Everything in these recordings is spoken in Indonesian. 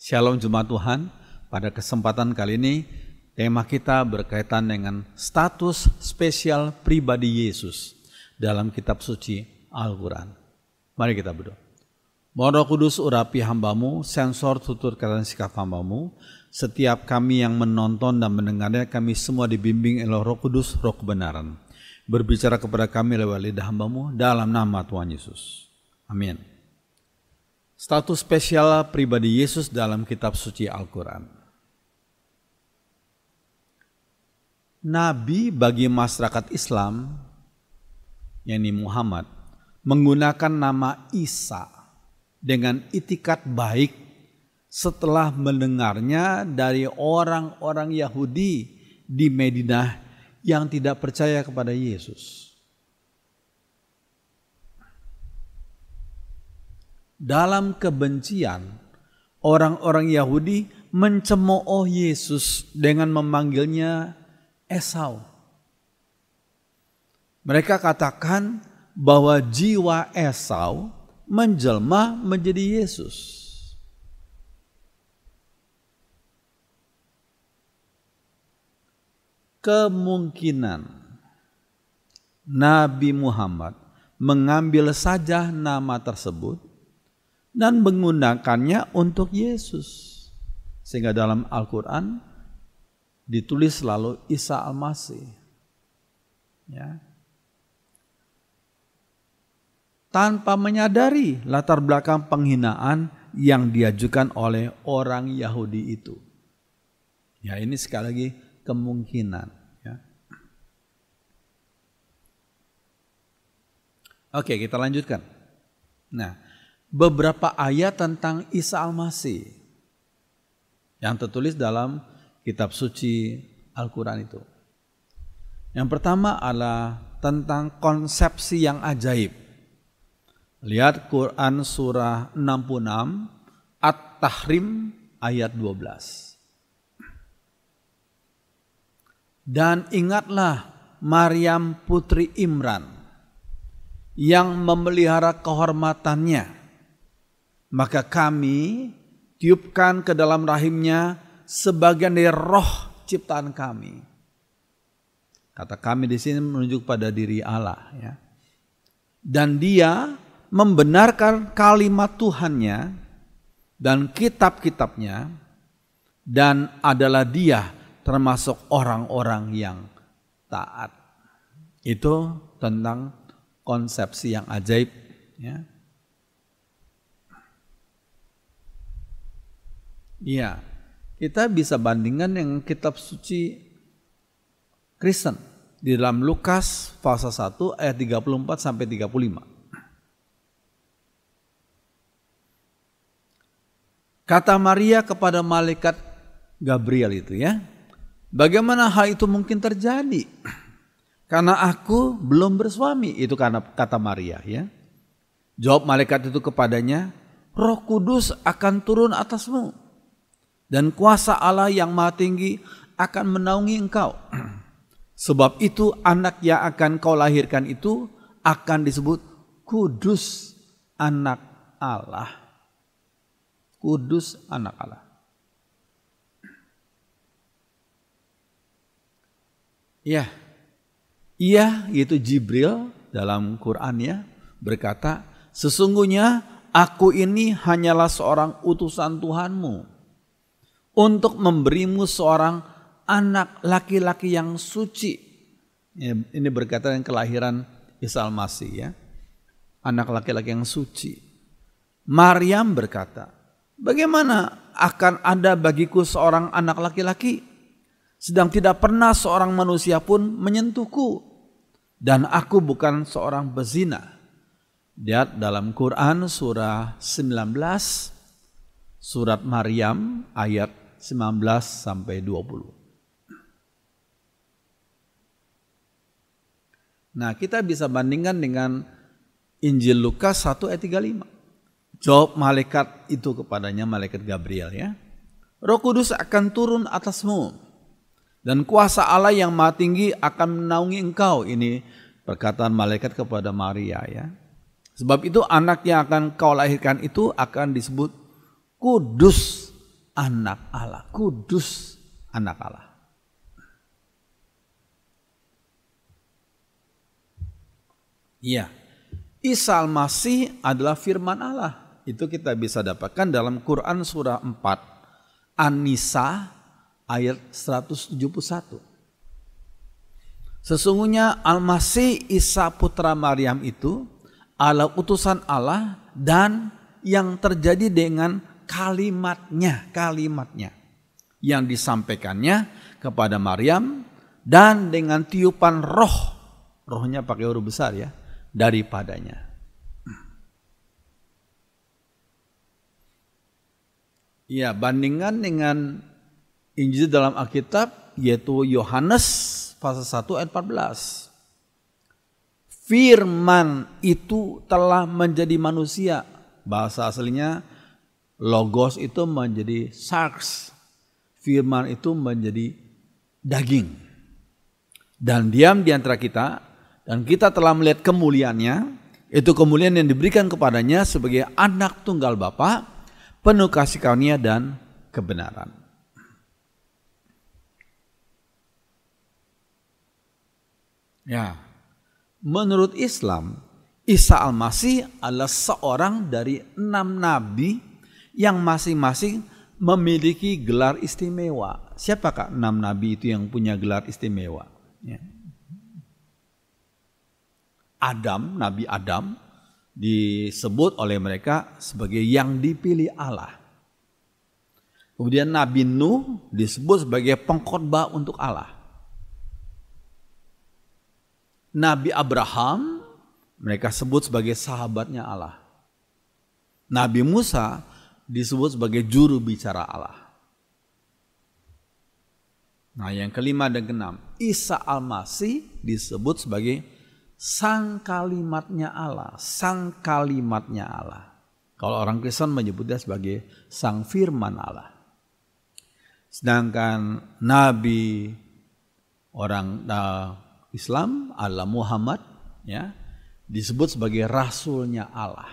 Shalom Jemaat Tuhan, pada kesempatan kali ini tema kita berkaitan dengan status spesial pribadi Yesus dalam kitab suci Al-Quran. Mari kita berdoa. Mohon Roh Kudus urapi hambamu, sensor tutur kata dan sikap hambamu. Setiap kami yang menonton dan mendengarnya, kami semua dibimbing oleh Roh Kudus, Roh kebenaran. Berbicara kepada kami lewat lidah hambamu dalam nama Tuhan Yesus. Amin. Status spesial pribadi Yesus dalam kitab suci Al-Quran. Nabi bagi masyarakat Islam, yakni Muhammad, menggunakan nama Isa dengan itikat baik setelah mendengarnya dari orang-orang Yahudi di Madinah yang tidak percaya kepada Yesus. Dalam kebencian, orang-orang Yahudi mencemooh Yesus dengan memanggilnya Esau. Mereka katakan bahwa jiwa Esau menjelma menjadi Yesus. Kemungkinan Nabi Muhammad mengambil saja nama tersebut dan menggunakannya untuk Yesus. Sehingga dalam Al-Quran ditulis selalu Isa Al-Masih. Ya. Tanpa menyadari latar belakang penghinaan yang diajukan oleh orang Yahudi itu. Ya, ini sekali lagi kemungkinan. Ya. Oke, kita lanjutkan. Nah, beberapa ayat tentang Isa Al-Masih yang tertulis dalam kitab suci Al-Quran itu. Yang pertama adalah tentang konsepsi yang ajaib. Lihat Quran surah 66 At-Tahrim ayat 12. Dan ingatlah Maryam putri Imran yang memelihara kehormatannya. Maka kami tiupkan ke dalam rahimnya sebagian dari roh ciptaan kami. Kata kami di sini menunjuk pada diri Allah. Ya. Dan dia membenarkan kalimat Tuhannya dan kitab-kitabnya, dan adalah dia termasuk orang-orang yang taat. Itu tentang konsepsi yang ajaib. Ya. Iya, kita bisa bandingkan dengan kitab suci Kristen di dalam Lukas pasal 1 ayat 34 sampai 35. Kata Maria kepada malaikat Gabriel itu ya, bagaimana hal itu mungkin terjadi? Karena aku belum bersuami, itu karena kata Maria ya. Jawab malaikat itu kepadanya, Roh Kudus akan turun atasmu. Dan kuasa Allah yang Maha Tinggi akan menaungi engkau. Sebab itu anak yang akan kau lahirkan itu akan disebut Kudus Anak Allah. Kudus Anak Allah. Ya, ia yaitu Jibril dalam Qurannya berkata, sesungguhnya aku ini hanyalah seorang utusan Tuhanmu untuk memberimu seorang anak laki-laki yang suci. Ini berkaitan dengan kelahiran Isa Al-Masih ya. Anak laki-laki yang suci. Maryam berkata, bagaimana akan ada bagiku seorang anak laki-laki, sedang tidak pernah seorang manusia pun menyentuhku, dan aku bukan seorang pezina. Lihat dalam Quran surah 19, surat Maryam ayat 19 sampai 20. Nah, kita bisa bandingkan dengan Injil Lukas 1 ayat 35. Jawab malaikat itu kepadanya, malaikat Gabriel ya. Roh Kudus akan turun atasmu dan kuasa Allah yang Maha Tinggi akan menaungi engkau. Ini perkataan malaikat kepada Maria ya. Sebab itu anak yang akan kau lahirkan itu akan disebut kudus anak Allah, kudus anak Allah. Iya, Isa Al-Masih adalah firman Allah. Itu kita bisa dapatkan dalam Quran surah 4 An-Nisa ayat 171. Sesungguhnya Al-Masih Isa putra Maryam itu adalah utusan Allah dan yang terjadi dengan kalimatnya yang disampaikannya kepada Maryam dan dengan tiupan rohnya pakai huruf besar ya, daripadanya. Ya, bandingkan dengan Injil dalam Alkitab yaitu Yohanes pasal 1 ayat 14. Firman itu telah menjadi manusia. Bahasa aslinya logos itu menjadi sarx. Firman itu menjadi daging. Dan diam di antara kita. Dan kita telah melihat kemuliaannya. Itu kemuliaan yang diberikan kepadanya sebagai anak tunggal Bapa, penuh kasih karunia dan kebenaran. Ya, menurut Islam, Isa Al-Masih adalah seorang dari 6 nabi yang masing-masing memiliki gelar istimewa. Siapakah 6 nabi itu yang punya gelar istimewa? Ya. Nabi Adam disebut oleh mereka sebagai yang dipilih Allah. Kemudian Nabi Nuh disebut sebagai pengkhotbah untuk Allah. Nabi Abraham mereka sebut sebagai sahabatnya Allah. Nabi Musa disebut sebagai juru bicara Allah. Nah, yang kelima dan keenam, Isa Al-Masih disebut sebagai sang kalimatnya Allah, sang kalimatnya Allah. Kalau orang Kristen menyebutnya sebagai sang firman Allah. Sedangkan Nabi orang Islam adalah Muhammad, ya, disebut sebagai rasulnya Allah.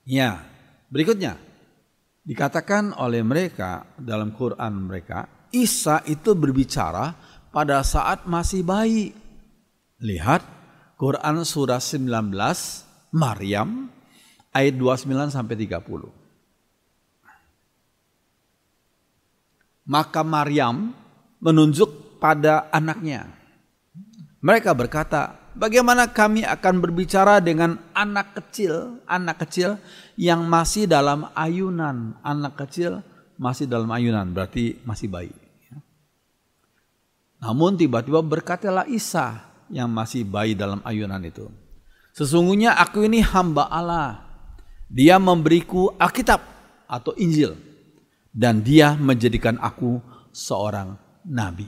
Ya, berikutnya dikatakan oleh mereka dalam Quran mereka, Isa itu berbicara pada saat masih bayi. Lihat Quran surah 19 Maryam ayat 29 sampai 30. Maka Maryam menunjuk pada anaknya. Mereka berkata, bagaimana kami akan berbicara dengan anak kecil yang masih dalam ayunan. Anak kecil masih dalam ayunan, berarti masih bayi. Namun tiba-tiba berkatalah Isa yang masih bayi dalam ayunan itu. Sesungguhnya aku ini hamba Allah. Dia memberiku Alkitab atau Injil. Dan dia menjadikan aku seorang nabi.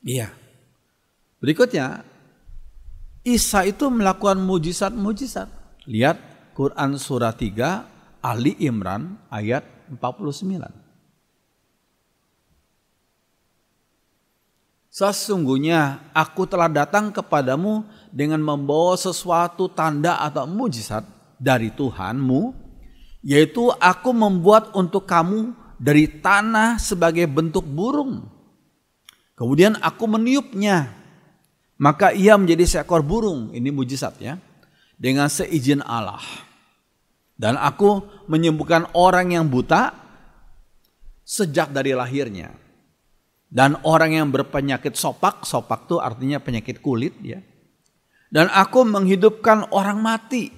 Iya. Berikutnya, Isa itu melakukan mujizat-mujizat. Lihat Quran surah 3 Ali Imran ayat 49. Sesungguhnya aku telah datang kepadamu dengan membawa sesuatu tanda atau mujizat dari Tuhanmu, yaitu aku membuat untuk kamu dari tanah sebagai bentuk burung. Kemudian aku meniupnya, maka ia menjadi seekor burung. Ini mujizat ya, dengan seizin Allah. Dan aku menyembuhkan orang yang buta sejak dari lahirnya. Dan orang yang berpenyakit sopak itu artinya penyakit kulit ya. Dan aku menghidupkan orang mati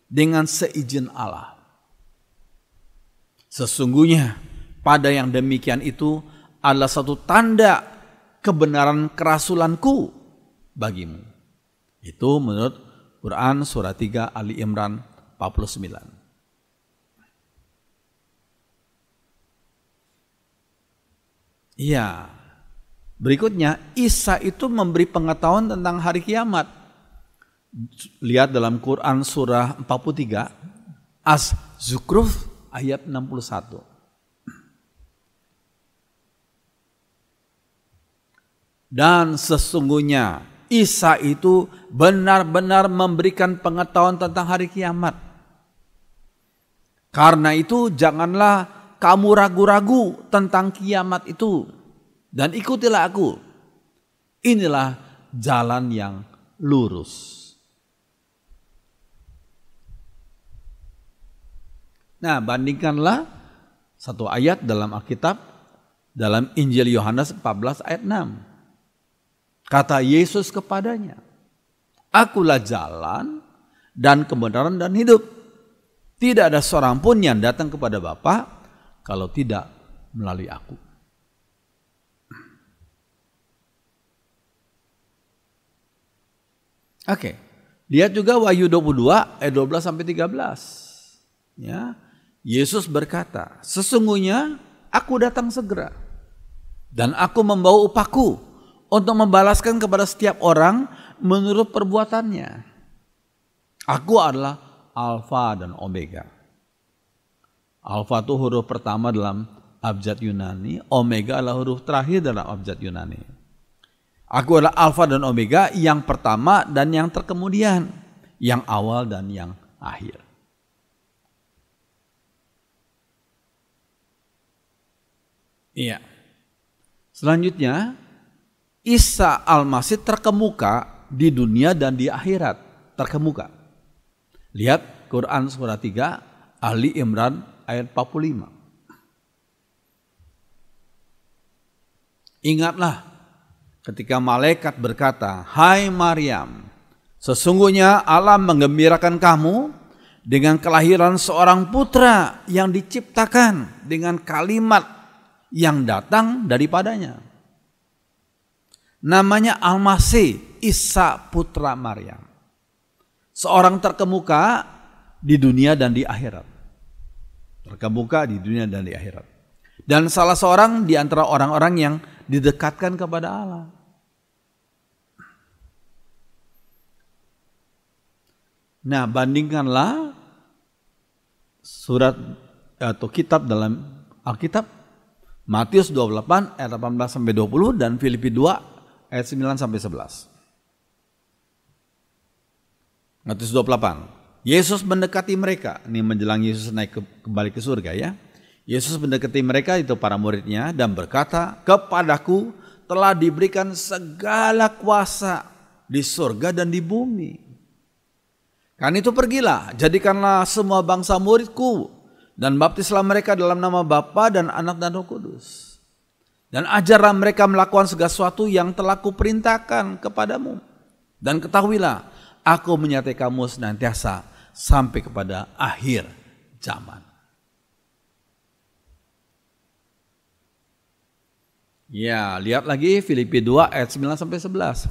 dengan seizin Allah. Sesungguhnya pada yang demikian itu adalah satu tanda kebenaran kerasulanku bagimu. Itu menurut Quran surah 3 Ali Imran 49. Iya. Berikutnya Isa itu memberi pengetahuan tentang hari kiamat. Lihat dalam Quran surah 43 Az-Zukhruf ayat 61. Dan sesungguhnya Isa itu benar-benar memberikan pengetahuan tentang hari kiamat. Karena itu janganlah kamu ragu-ragu tentang kiamat itu. Dan ikutilah aku. Inilah jalan yang lurus. Nah, bandingkanlah satu ayat dalam Alkitab, dalam Injil Yohanes 14 ayat 6. Kata Yesus kepadanya, "Akulah jalan dan kebenaran dan hidup. Tidak ada seorang pun yang datang kepada Bapa kalau tidak melalui aku." Oke, lihat juga Wahyu 22 ayat 12 sampai 13. Ya, Yesus berkata, "Sesungguhnya aku datang segera dan aku membawa upahku untuk membalaskan kepada setiap orang menurut perbuatannya. Aku adalah Alfa dan Omega." Alfa itu huruf pertama dalam abjad Yunani, Omega adalah huruf terakhir dalam abjad Yunani. Aku adalah Alfa dan Omega, yang pertama dan yang terkemudian, yang awal dan yang akhir. Iya. Selanjutnya, Isa Al-Masih terkemuka di dunia dan di akhirat. Terkemuka. Lihat Quran surah 3, Ali Imran ayat 45. Ingatlah ketika malaikat berkata, "Hai Maryam, sesungguhnya Allah menggembirakan kamu dengan kelahiran seorang putra yang diciptakan dengan kalimat yang datang daripadanya. Namanya Al-Masih, Isa putra Maryam. Seorang terkemuka di dunia dan di akhirat." Terkemuka di dunia dan di akhirat. Dan salah seorang di antara orang-orang yang didekatkan kepada Allah. Nah, bandingkanlah surat atau kitab dalam Alkitab, Matius 28 ayat 18 sampai 20 dan Filipi 2 ayat 9 sampai 11. Matius 28. Yesus mendekati mereka, ini menjelang Yesus naik kembali ke surga ya. Yesus mendekati mereka, itu para muridnya, dan berkata, "Kepadaku telah diberikan segala kuasa di surga dan di bumi. Karena itu pergilah, jadikanlah semua bangsa muridku, dan baptislah mereka dalam nama Bapa dan Anak dan Roh Kudus. Dan ajarlah mereka melakukan segala sesuatu yang telah kuperintahkan kepadamu. Dan ketahuilah, aku menyertai kamu senantiasa sampai kepada akhir zaman." Ya, lihat lagi Filipi 2 ayat 9 sampai 11.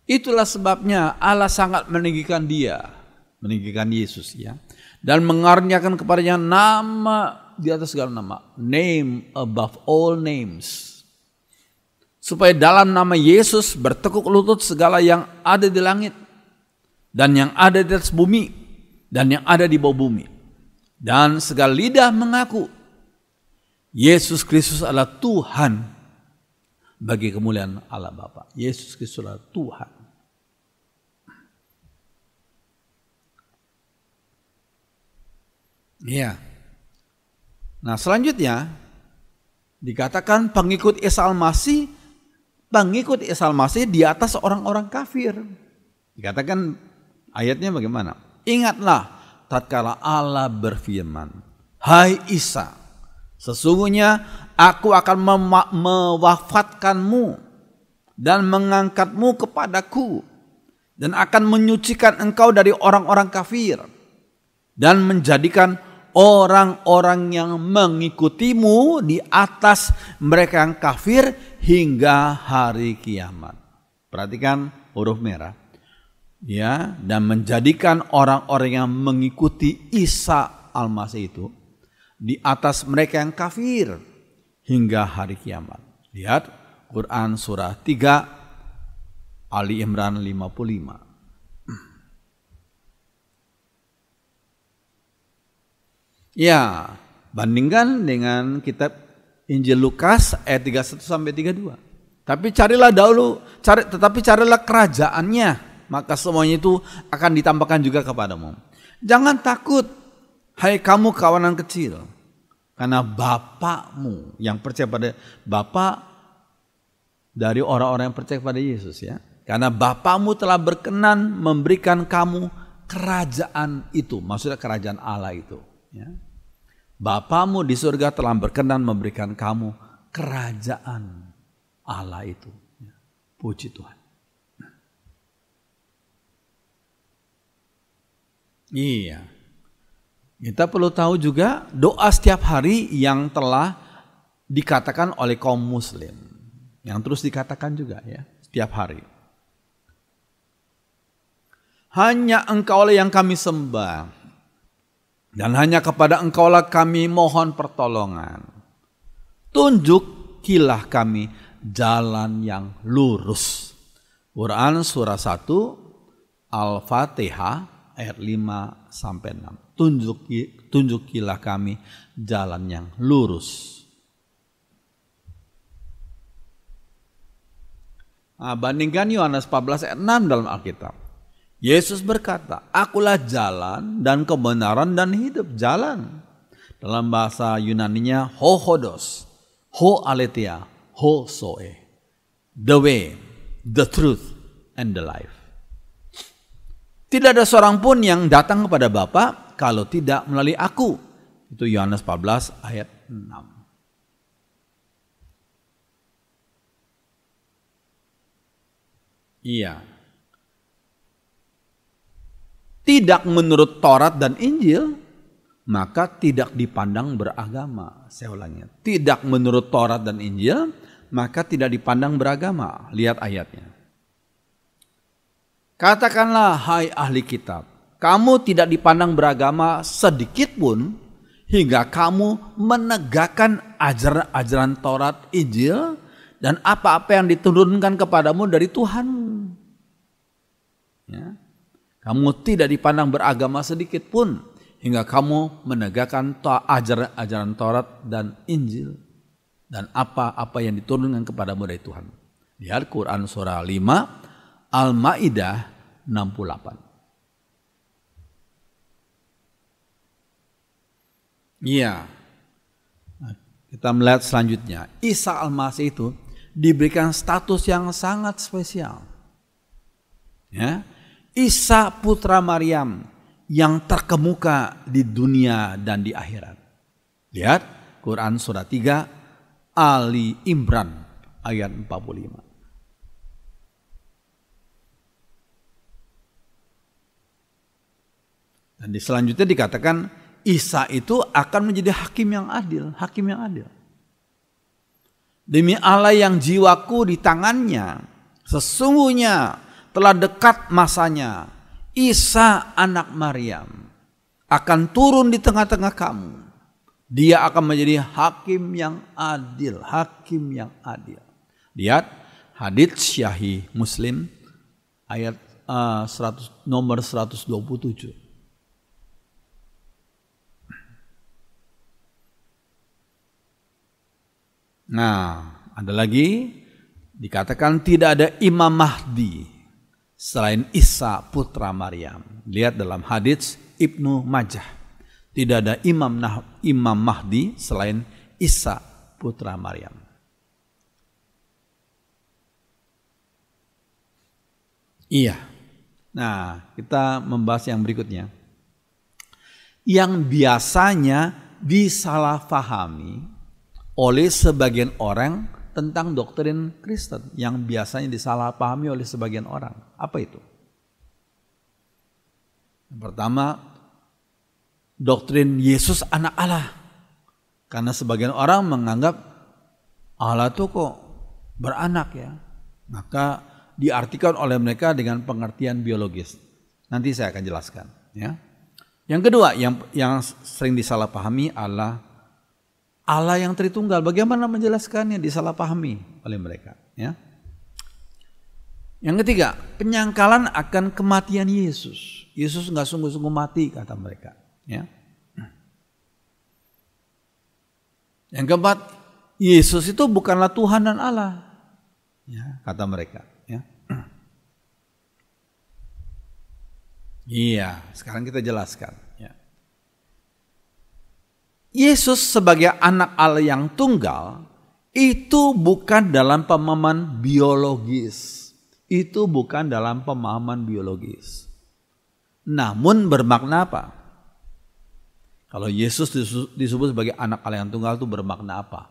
Itulah sebabnya Allah sangat meninggikan dia, meninggikan Yesus ya, dan mengaruniakan kepadanya nama di atas segala nama, name above all names, supaya dalam nama Yesus bertekuk lutut segala yang ada di langit dan yang ada di atas bumi dan yang ada di bawah bumi, dan segala lidah mengaku Yesus Kristus adalah Tuhan bagi kemuliaan Allah Bapa. Yesus Kristus adalah Tuhan. Iya. Nah, selanjutnya dikatakan pengikut Isa Al-Masih di atas orang-orang kafir. Dikatakan ayatnya bagaimana? Ingatlah tatkala Allah berfirman, "Hai Isa, sesungguhnya aku akan mewafatkanmu dan mengangkatmu kepadaku dan akan menyucikan engkau dari orang-orang kafir dan menjadikan orang-orang yang mengikutimu di atas mereka yang kafir hingga hari kiamat." Perhatikan huruf merah. Ya, dan menjadikan orang-orang yang mengikuti Isa Al-Masih itu di atas mereka yang kafir hingga hari kiamat. Lihat Quran surah 3 Ali Imran 55. Ya, bandingkan dengan kitab Injil Lukas ayat 31 sampai 32. Tetapi carilah kerajaannya, maka semuanya itu akan ditambahkan juga kepadamu. Jangan takut, hai kamu kawanan kecil, karena Bapakmu yang percaya pada Bapa dari orang-orang yang percaya pada Yesus ya. Karena Bapakmu telah berkenan memberikan kamu kerajaan itu, maksudnya kerajaan Allah itu. Ya. Bapakmu di surga telah berkenan memberikan kamu kerajaan Allah itu. Ya. Puji Tuhan. Iya. Kita perlu tahu juga doa setiap hari yang telah dikatakan oleh kaum muslim. Yang terus dikatakan juga ya setiap hari. Hanya Engkaulah yang kami sembah, dan hanya kepada Engkaulah kami mohon pertolongan. Tunjukilah kami jalan yang lurus. Quran surah 1 Al-Fatihah ayat 5-6. Tunjukilah kami jalan yang lurus. Nah, bandingkan Yohanes 14 ayat 6 dalam Alkitab. Yesus berkata, akulah jalan dan kebenaran dan hidup. Jalan. Dalam bahasa Yunaninya hohodos, ho aletheia, ho zoe. The way, the truth, and the life. Tidak ada seorang pun yang datang kepada Bapa kalau tidak melalui aku. Itu Yohanes 14 ayat 6. Iya. Tidak menurut Taurat dan Injil, maka tidak dipandang beragama. Saya ulangnya. Tidak menurut Taurat dan Injil, maka tidak dipandang beragama. Lihat ayatnya. Katakanlah, hai ahli kitab, kamu tidak dipandang beragama sedikit pun hingga kamu menegakkan ajaran Taurat, Injil, dan apa-apa yang diturunkan kepadamu dari Tuhanmu. Ya. Kamu tidak dipandang beragama sedikit pun hingga kamu menegakkan ajaran Taurat dan Injil dan apa-apa yang diturunkan kepadamu dari Tuhan. Lihat Quran surah 5 Al-Maidah 68. Iya. Nah, kita melihat selanjutnya, Isa Al-Masih itu diberikan status yang sangat spesial. Ya. Isa putra Maryam yang terkemuka di dunia dan di akhirat. Lihat Quran surah 3 Ali Imran ayat 45. Dan di selanjutnya dikatakan Isa itu akan menjadi hakim yang adil, hakim yang adil. Demi Allah yang jiwaku di tangannya, sesungguhnya telah dekat masanya, Isa anak Maryam akan turun di tengah-tengah kamu. Dia akan menjadi hakim yang adil, hakim yang adil. Lihat hadits Sahih Muslim ayat nomor 127. Nah, ada lagi dikatakan tidak ada Imam Mahdi selain Isa putra Maryam. Lihat dalam hadits Ibnu Majah. Tidak ada Imam Mahdi selain Isa putra Maryam. Iya. Nah, kita membahas yang berikutnya. Yang biasanya disalahpahami oleh sebagian orang tentang doktrin Kristen yang biasanya disalahpahami oleh sebagian orang. Apa itu? Yang pertama, doktrin Yesus anak Allah. Karena sebagian orang menganggap Allah itu kok beranak ya. Maka diartikan oleh mereka dengan pengertian biologis. Nanti saya akan jelaskan. Ya. Yang kedua yang sering disalahpahami adalah Allah yang Tritunggal. Bagaimana menjelaskannya disalahpahami oleh mereka. Ya. Yang ketiga, penyangkalan akan kematian Yesus. Yesus nggak sungguh-sungguh mati kata mereka. Ya. Yang keempat, Yesus itu bukanlah Tuhan dan Allah. Ya, kata mereka. Ya. Iya, sekarang kita jelaskan. Ya. Yesus sebagai anak Allah yang tunggal itu bukan dalam pemahaman biologis. Itu bukan dalam pemahaman biologis. Namun bermakna apa? Kalau Yesus disebut sebagai anak Allah yang tunggal itu bermakna apa?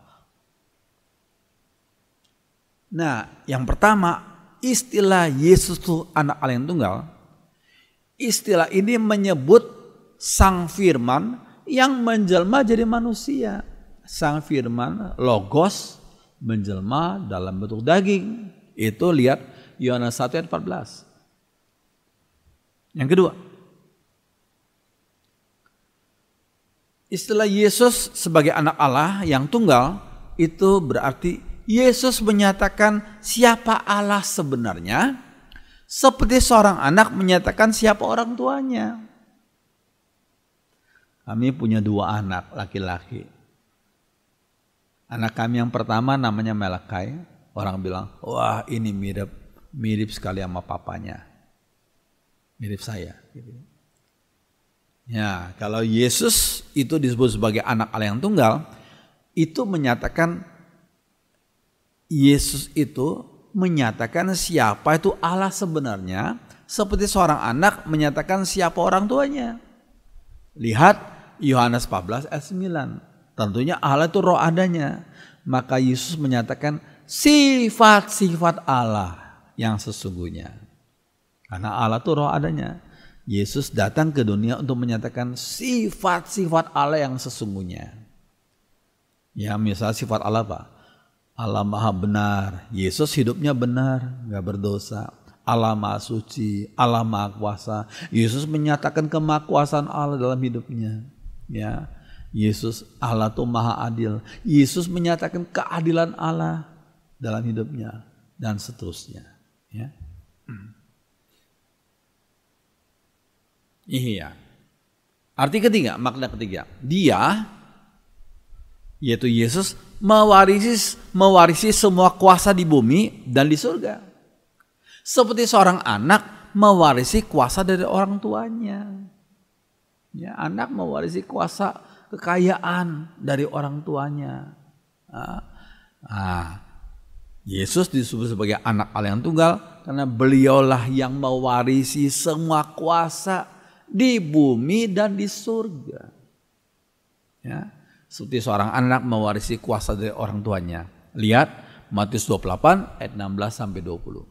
Nah, yang pertama, istilah Yesus itu anak Allah yang tunggal. Istilah ini menyebut Sang Firman yang menjelma jadi manusia. Sang Firman, Logos, menjelma dalam bentuk daging. Itu lihat Yohanes 1 ayat 14. Yang kedua, istilah Yesus sebagai anak Allah yang tunggal itu berarti Yesus menyatakan siapa Allah sebenarnya, seperti seorang anak menyatakan siapa orang tuanya. Kami punya 2 anak laki-laki. Anak kami yang pertama namanya Melakai. Orang bilang, wah ini mirip sekali sama papanya. Mirip saya. Ya, kalau Yesus itu disebut sebagai anak Allah yang tunggal, itu menyatakan Yesus itu menyatakan siapa itu Allah sebenarnya, seperti seorang anak menyatakan siapa orang tuanya. Lihat Yohanes 14 ayat 9. Tentunya Allah itu roh adanya. Maka Yesus menyatakan sifat-sifat Allah yang sesungguhnya. Karena Allah itu roh adanya. Yesus datang ke dunia untuk menyatakan sifat-sifat Allah yang sesungguhnya. Ya, misalnya sifat Allah apa? Allah maha benar, Yesus hidupnya benar, gak berdosa. Allah maha suci, Allah maha kuasa. Yesus menyatakan kemahakuasaan Allah dalam hidupnya. Ya, Yesus Allah itu maha adil. Yesus menyatakan keadilan Allah dalam hidupnya dan seterusnya. Ya. Iya. Arti ketiga, makna ketiga, dia yaitu Yesus mewarisi semua kuasa di bumi dan di surga. Seperti seorang anak mewarisi kuasa dari orang tuanya. Ya, anak mewarisi kuasa kekayaan dari orang tuanya. Yesus disebut sebagai anak Allah yang tunggal karena beliaulah yang mewarisi semua kuasa di bumi dan di surga. Ya. Seperti seorang anak mewarisi kuasa dari orang tuanya. Lihat Matius 28 ayat 16 sampai 20.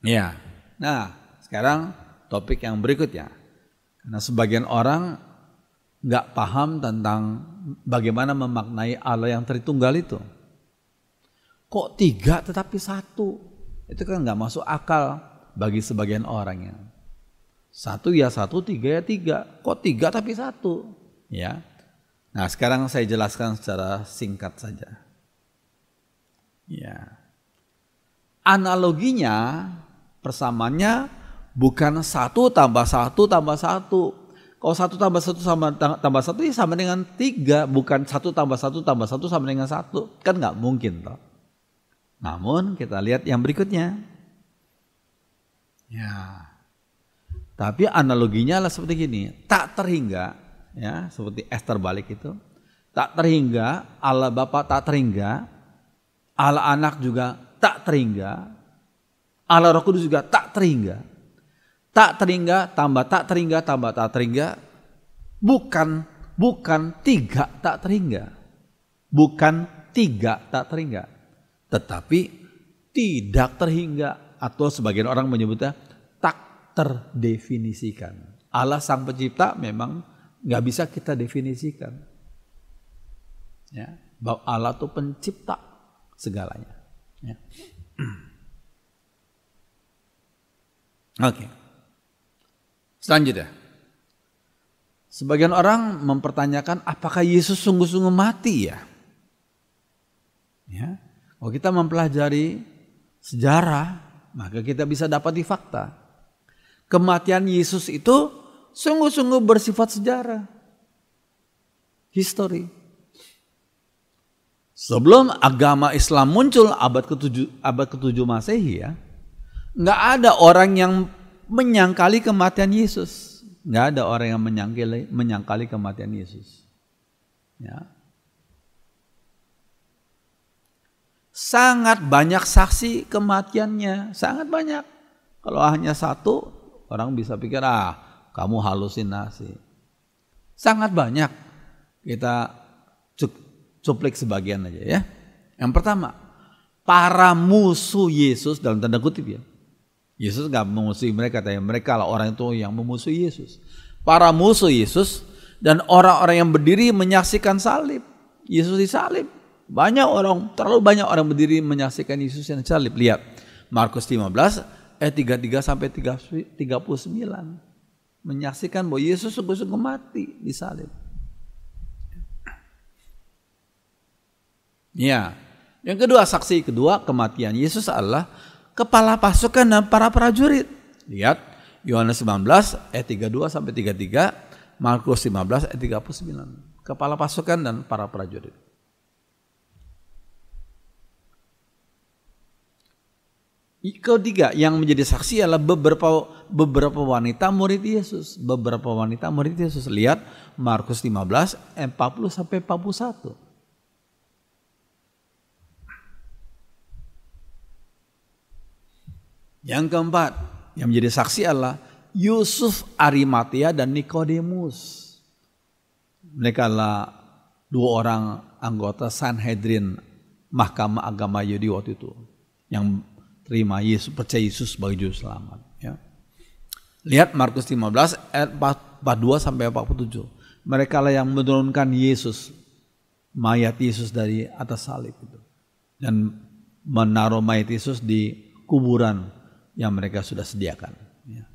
Ya. Nah, sekarang topik yang berikutnya. Karena sebagian orang nggak paham tentang bagaimana memaknai Allah yang Tritunggal itu. Kok 3 tetapi 1? Itu kan nggak masuk akal bagi sebagian orang ya. 1 ya 1, 3 ya 3. Kok 3 tapi 1? Ya. Nah, sekarang saya jelaskan secara singkat saja. Ya. Analoginya, persamaannya bukan 1 tambah 1 tambah 1. Kalau 1 tambah 1 tambah 1 ya sama dengan 3. Bukan 1 tambah 1 tambah 1 sama dengan 1. Kan nggak mungkin toh. Namun kita lihat yang berikutnya. Ya. Tapi analoginya adalah seperti gini, tak terhingga, ya seperti S terbalik itu, tak terhingga, Allah Bapa tak terhingga, Allah Anak juga tak terhingga, Allah Roh Kudus juga tak terhingga, tambah tak terhingga, bukan 3 tak terhingga, bukan 3 tak terhingga, tetapi tidak terhingga atau sebagian orang menyebutnya tak terdefinisikan. Allah Sang Pencipta memang nggak bisa kita definisikan. Ya, bahwa Allah itu pencipta segalanya. Ya. Oke. Selanjutnya, sebagian orang mempertanyakan apakah Yesus sungguh-sungguh mati ya? Ya, kalau kita mempelajari sejarah, maka kita bisa dapati fakta. Kematian Yesus itu sungguh-sungguh bersifat sejarah. History. Sebelum agama Islam muncul abad ke-7 Masehi ya, nggak ada orang yang menyangkali kematian Yesus. Nggak ada orang yang menyangkali kematian Yesus. Ya. Sangat banyak saksi kematiannya, sangat banyak. Kalau hanya satu, orang bisa pikir, kamu halusinasi. Sangat banyak. Kita cuplik sebagian aja ya. Yang pertama, para musuh Yesus dalam tanda kutip ya. Yesus gak memusuhi mereka, tapi mereka lah orang itu yang memusuhi Yesus. Para musuh Yesus dan orang-orang yang berdiri menyaksikan salib. Yesus disalib. Terlalu banyak orang berdiri menyaksikan Yesus yang disalib. Lihat Markus 15 ayat 33 sampai 39. Menyaksikan bahwa Yesus sungguh-sungguh mati disalib. Ya, yang kedua, saksi kedua kematian Yesus adalah kepala pasukan dan para prajurit. Lihat Yohanes 19 ayat 32 sampai 33, Markus 15 ayat 39. Kepala pasukan dan para prajurit. Ketiga yang menjadi saksi adalah beberapa wanita murid Yesus. Beberapa wanita murid Yesus. Lihat Markus 15 ayat 40 sampai 41. Yang keempat yang menjadi saksi adalah Yusuf Arimatea dan Nikodemus. Mereka adalah dua orang anggota Sanhedrin, mahkamah agama Yahudi waktu itu, yang terima Yesus, percaya Yesus sebagai juru selamat. Ya. Lihat Markus 15 ayat 42 sampai 47. Mereka lah yang menurunkan Yesus, mayat Yesus dari atas salib itu, dan menaruh mayat Yesus di kuburan yang mereka sudah sediakan. Ya.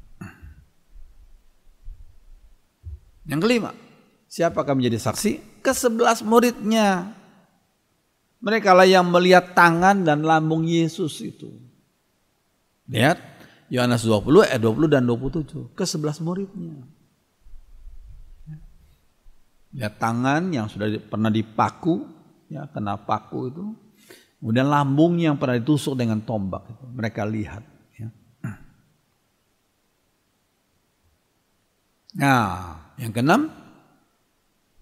Yang kelima, siapa akan menjadi saksi? Ke-11 muridnya. Mereka lah yang melihat tangan dan lambung Yesus itu. Lihat Yohanes 20 ayat 20 dan 27. Ke-11 muridnya. Lihat tangan yang sudah pernah dipaku, ya, kena paku itu. Kemudian lambung yang pernah ditusuk dengan tombak itu. Mereka lihat. Nah, yang keenam,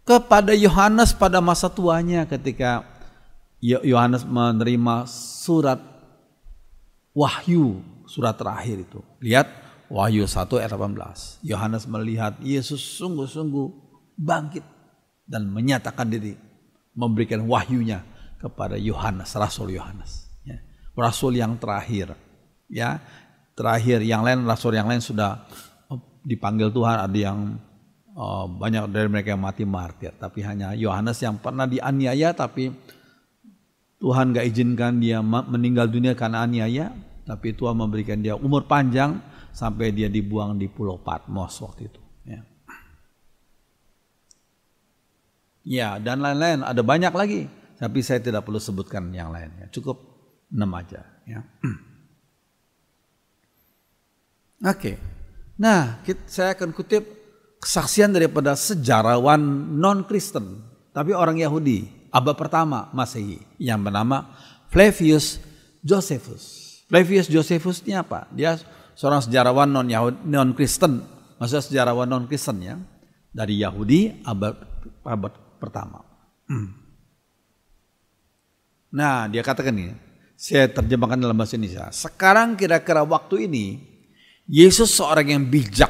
kepada Yohanes pada masa tuanya ketika Yohanes menerima surat wahyu, surat terakhir itu. Lihat Wahyu 1 ayat 18. Yohanes melihat Yesus sungguh-sungguh bangkit dan menyatakan diri, memberikan wahyunya kepada Yohanes, Rasul Yohanes. Ya. Rasul yang terakhir. Ya, terakhir, yang lain rasul yang lain sudah dipanggil Tuhan, ada yang banyak dari mereka yang mati martir, tapi hanya Yohanes yang pernah dianiaya tapi Tuhan gak izinkan dia meninggal dunia karena aniaya, tapi Tuhan memberikan dia umur panjang sampai dia dibuang di Pulau Patmos waktu itu. Ya, dan lain-lain, ada banyak lagi, tapi saya tidak perlu sebutkan yang lainnya, cukup 6 aja. Ya. Oke. Nah, saya akan kutip kesaksian daripada sejarawan non-Kristen, tapi orang Yahudi, abad pertama Masehi, yang bernama Flavius Josephus. Flavius Josephus ini apa? Dia seorang sejarawan non-Kristen, maksudnya sejarawan non-Kristen ya, dari Yahudi abad pertama. Nah, dia katakan ini, saya terjemahkan dalam bahasa Indonesia. Sekarang kira-kira waktu ini Yesus seorang yang bijak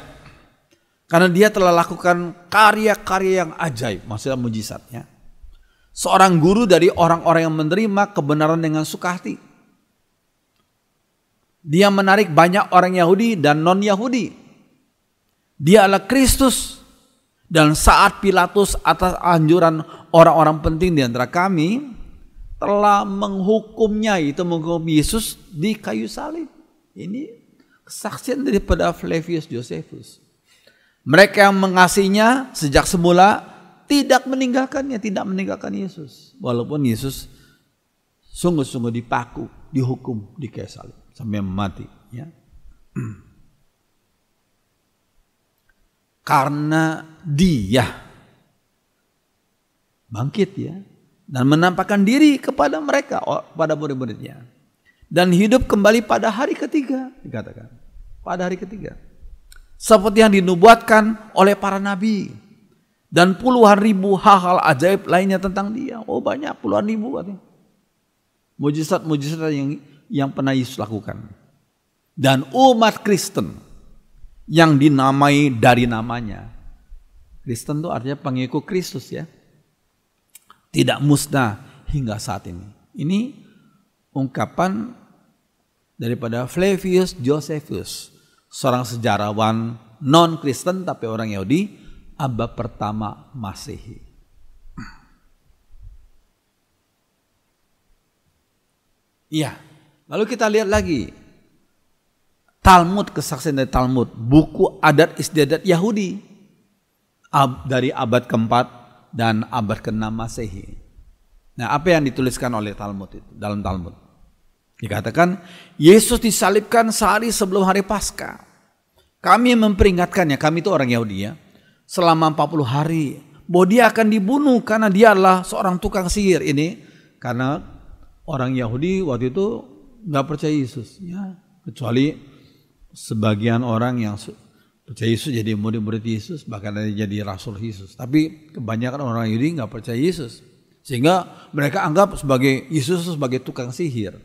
karena dia telah lakukan karya-karya yang ajaib, maksudnya mujizatnya. Seorang guru dari orang-orang yang menerima kebenaran dengan sukahati. Dia menarik banyak orang Yahudi dan non-Yahudi. Dia adalah Kristus. Dan saat Pilatus atas anjuran orang-orang penting di antara kami telah menghukumnya, itu menghukum Yesus di kayu salib. Ini kesaksian daripada Flavius Josephus. Mereka yang mengasihinya sejak semula tidak meninggalkan Yesus. Walaupun Yesus sungguh-sungguh dipaku, dihukum di kayu salib sampai mati. Ya. Karena dia bangkit ya, dan menampakkan diri kepada mereka, pada murid-muridnya. Dan hidup kembali pada hari ketiga, dikatakan. Pada hari ketiga. Seperti yang dinubuatkan oleh para nabi. Dan puluhan ribu hal-hal ajaib lainnya tentang dia. Oh banyak, puluhan ribu katanya. Mujizat-mujizat yang pernah Yesus lakukan. Dan umat Kristen yang dinamai dari namanya. Kristen itu artinya pengikut Kristus ya. Tidak musnah hingga saat ini. Ini ungkapan daripada Flavius Josephus, seorang sejarawan non-Kristen tapi orang Yahudi, abad pertama Masehi. Iya, lalu kita lihat lagi Talmud, kesaksian dari Talmud, buku adat istiadat Yahudi dari abad keempat dan abad ke-6 Masehi. Nah, apa yang dituliskan oleh Talmud itu dalam Talmud? Dikatakan Yesus disalibkan sehari sebelum hari Paskah. Kami memperingatkannya, kami itu orang Yahudi ya, selama 40 hari bahwa dia akan dibunuh karena dia adalah seorang tukang sihir. Ini karena orang Yahudi waktu itu nggak percaya Yesus ya, kecuali sebagian orang yang percaya Yesus jadi murid-murid Yesus, bahkan ada jadi rasul Yesus. Tapi kebanyakan orang Yahudi nggak percaya Yesus, sehingga mereka anggap sebagai Yesus sebagai tukang sihir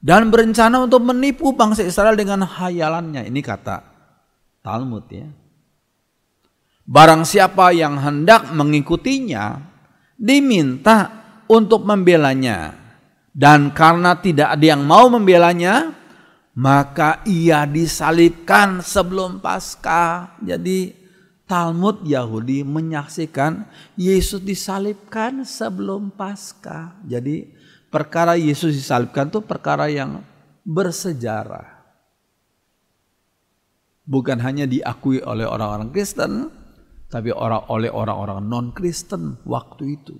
dan berencana untuk menipu bangsa Israel dengan hayalannya. Ini kata Talmud ya. Barang siapa yang hendak mengikutinya diminta untuk membelanya, dan karena tidak ada yang mau membelanya maka ia disalibkan sebelum Paskah. Jadi Talmud Yahudi menyaksikan Yesus disalibkan sebelum Paskah. Jadi perkara Yesus disalibkan itu perkara yang bersejarah. Bukan hanya diakui oleh orang-orang Kristen, tapi oleh orang-orang non-Kristen waktu itu.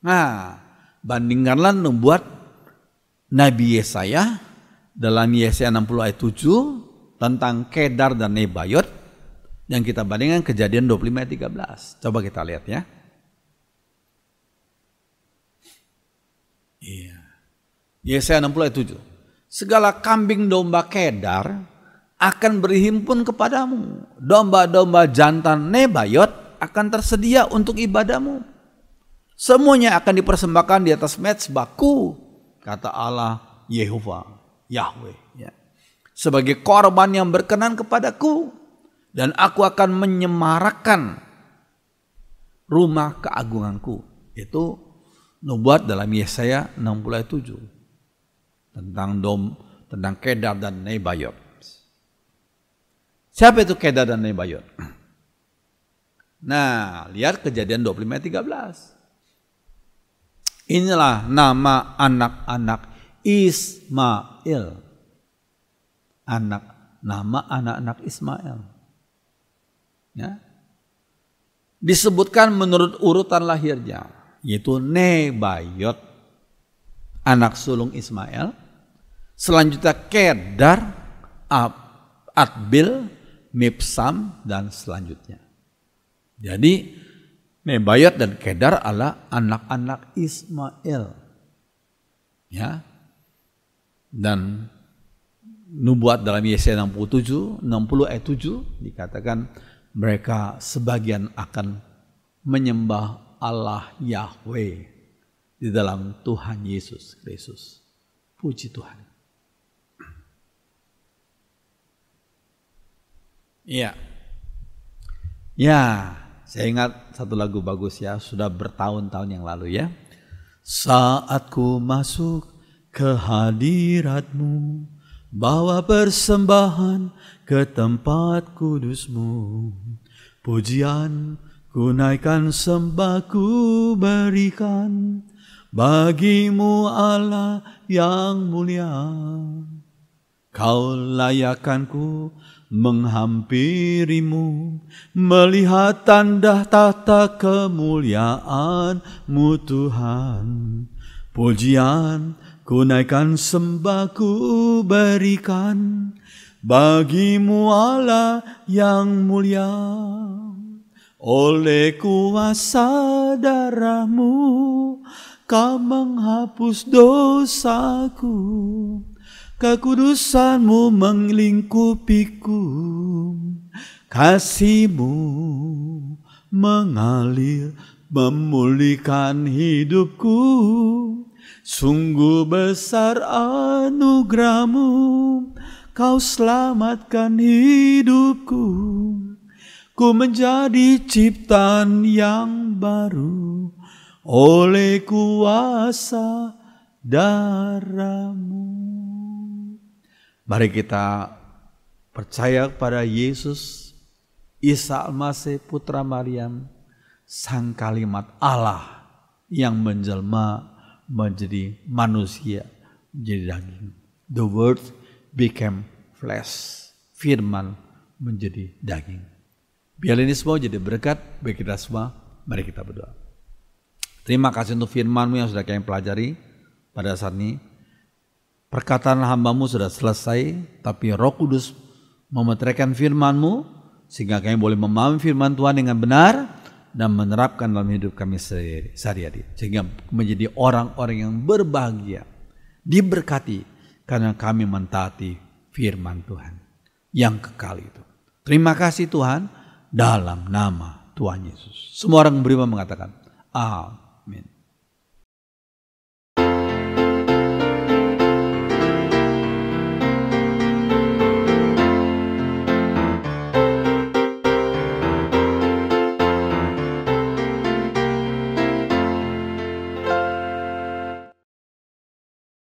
Nah, bandingkanlah nubuat Nabi Yesaya dalam Yesaya 60 ayat 7 tentang Kedar dan Nebayot, yang kita bandingkan Kejadian 25 ayat 13. Coba kita lihat ya. Iya. Yesaya 60 ayat 7. Segala kambing domba Kedar akan berhimpun kepadamu. Domba-domba jantan Nebayot akan tersedia untuk ibadamu. Semuanya akan dipersembahkan di atas mezbahku, kata Allah Yahweh. Ya. Sebagai korban yang berkenan kepadaku. Dan aku akan menyemarakkan rumah keagunganku. Itu nubuat dalam Yesaya 60 ayat 7. Tentang Kedar dan Nebayot. Siapa itu Kedar dan Nebayot? Nah, lihat Kejadian 25 ayat 13. Inilah nama anak-anak Ismail. Nama anak-anak Ismail. Ya. Disebutkan menurut urutan lahirnya, yaitu Nebayot, anak sulung Ismail. Selanjutnya Kedar, Adbil, Mibsam, dan selanjutnya. Jadi Nebayot dan Kedar adalah anak-anak Ismail. Ya. Dan nubuat dalam Yesaya 60 ayat 7 dikatakan mereka sebagian akan menyembah Allah Yahweh di dalam Tuhan Yesus Kristus. Puji Tuhan. Iya. Ya, saya ingat satu lagu bagus ya, sudah bertahun-tahun yang lalu ya. Saat ku masuk ke hadirat-Mu, bawa persembahan ke tempat kudus-Mu. Pujian ku naikkan, sembah ku berikan bagi-Mu Allah yang mulia. Kau layakkan ku menghampiri-Mu, melihat tanda tata kemuliaan-Mu Tuhan. Pujian ku naikkan, sembah ku berikan bagi-Mu Allah yang mulia. Oleh kuasa darah-Mu, Kau menghapus dosaku. Kekudusan-Mu melingkupiku. Kasih-Mu mengalir memulihkan hidupku. Sungguh besar anugerah-Mu, Kau selamatkan hidupku. Ku menjadi ciptaan yang baru oleh kuasa darah-Mu. Mari kita percaya kepada Yesus, Isa Al-Masih, Putra Maryam, Sang Kalimat Allah yang menjelma menjadi manusia, menjadi daging. The Word became flesh. Firman menjadi daging. Biar ini semua jadi berkat bagi kita semua. Mari kita berdoa. Terima kasih untuk firman-Mu yang sudah kami pelajari pada saat ini. Perkataan hamba-Mu sudah selesai, tapi Roh Kudus memeteraikan firman-Mu sehingga kami boleh memahami firman Tuhan dengan benar dan menerapkan dalam hidup kami sehari-hari. Sehingga menjadi orang-orang yang berbahagia, diberkati karena kami mentaati firman Tuhan yang kekal itu. Terima kasih Tuhan, dalam nama Tuhan Yesus. Semua orang beriman mengatakan amin.